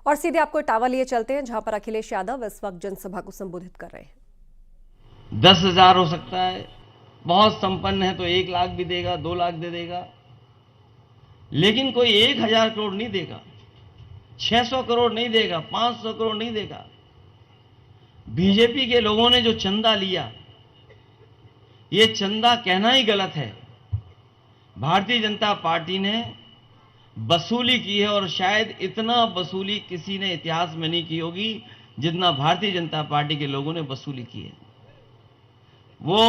और सीधे आपको इटावा लिए चलते हैं, जहां पर अखिलेश यादव इस वक्त जनसभा को संबोधित कर रहे हैं। 10,000 हो सकता है, बहुत संपन्न है तो 1 लाख भी देगा, 2 लाख दे देगा, लेकिन कोई 1,000 करोड़ नहीं देगा, 600 करोड़ नहीं देगा, 500 करोड़ नहीं देगा। बीजेपी के लोगों ने जो चंदा लिया, ये चंदा कहना ही गलत है। भारतीय जनता पार्टी ने वसूली की है और शायद इतना वसूली किसी ने इतिहास में नहीं की होगी जितना भारतीय जनता पार्टी के लोगों ने वसूली की है। वो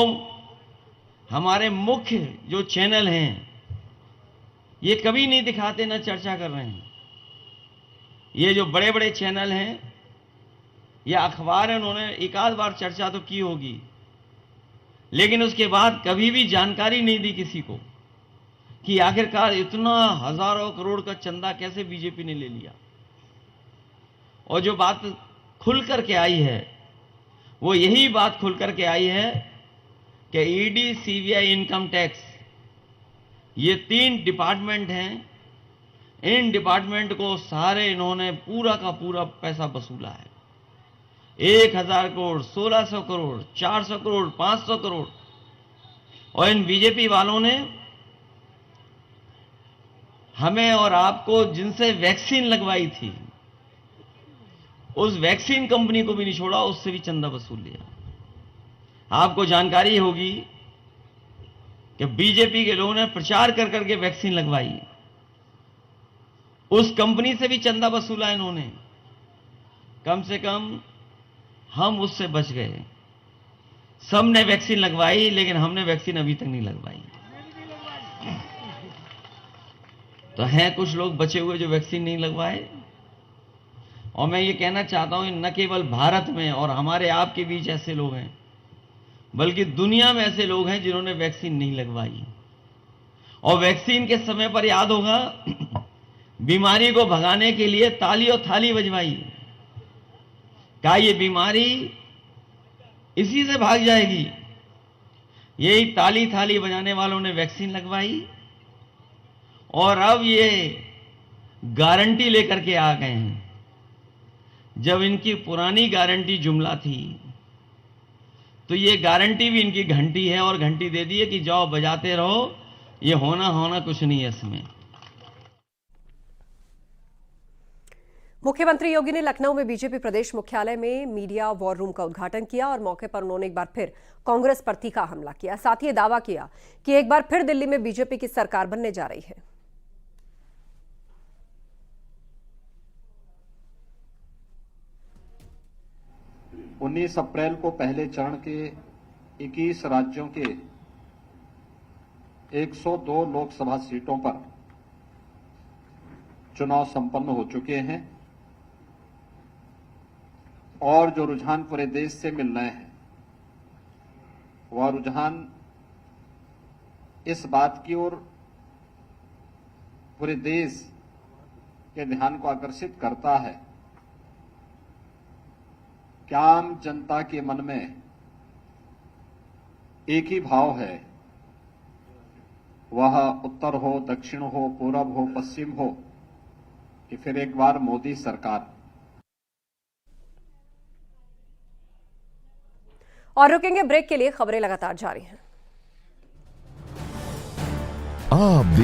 हमारे मुख्य जो चैनल हैं, ये कभी नहीं दिखाते, ना चर्चा कर रहे हैं। ये जो बड़े बड़े चैनल हैं या अखबार हैं, उन्होंने एक आध बार चर्चा तो की होगी, लेकिन उसके बाद कभी भी जानकारी नहीं दी किसी को कि आखिरकार इतना हजारों करोड़ का चंदा कैसे बीजेपी ने ले लिया। और जो बात खुल करके आई है, वो यही बात खुल करके आई है कि ईडी, सीबीआई, इनकम टैक्स, ये 3 डिपार्टमेंट हैं। इन डिपार्टमेंट को सारे इन्होंने पूरा का पूरा पैसा वसूला है। 1,000 करोड़, 1,600 करोड़, 400 करोड़, 500 करोड़। और इन बीजेपी वालों ने हमें और आपको जिनसे वैक्सीन लगवाई थी, उस वैक्सीन कंपनी को भी नहीं छोड़ा, उससे भी चंदा वसूल लिया। आपको जानकारी होगी कि बीजेपी के लोगों ने प्रचार कर करके वैक्सीन लगवाई, उस कंपनी से भी चंदा वसूला इन्होंने। कम से कम हम उससे बच गए। सबने वैक्सीन लगवाई, लेकिन हमने वैक्सीन अभी तक नहीं लगवाई। तो हैं कुछ लोग बचे हुए जो वैक्सीन नहीं लगवाए। और मैं ये कहना चाहता हूं, न केवल भारत में और हमारे आपके बीच ऐसे लोग हैं, बल्कि दुनिया में ऐसे लोग हैं जिन्होंने वैक्सीन नहीं लगवाई। और वैक्सीन के समय पर याद होगा, बीमारी को भगाने के लिए ताली और थाली बजवाई। क्या ये बीमारी इसी से भाग जाएगी? यही ताली थाली बजाने वालों ने वैक्सीन लगवाई और अब ये गारंटी लेकर के आ गए हैं, जब इनकी पुरानी गारंटी जुमला थी। तो ये गारंटी भी इनकी घंटी है और घंटी दे दी है कि जाओ बजाते रहो, ये होना कुछ नहीं है इसमें। मुख्यमंत्री योगी ने लखनऊ में बीजेपी प्रदेश मुख्यालय में मीडिया वॉर रूम का उद्घाटन किया और मौके पर उन्होंने एक बार फिर कांग्रेस पर तीखा हमला किया। साथ ही ये दावा किया कि एक बार फिर दिल्ली में बीजेपी की सरकार बनने जा रही है। 19 अप्रैल को पहले चरण के 21 राज्यों के 102 लोकसभा सीटों पर चुनाव संपन्न हो चुके हैं और जो रुझान पूरे देश से मिल रहे हैं, वह रुझान इस बात की ओर पूरे देश के ध्यान को आकर्षित करता है कि आम जनता के मन में एक ही भाव है, वह उत्तर हो, दक्षिण हो, पूरब हो, पश्चिम हो, कि फिर एक बार मोदी सरकार। और रुकेंगे ब्रेक के लिए, खबरें लगातार जारी हैं। आप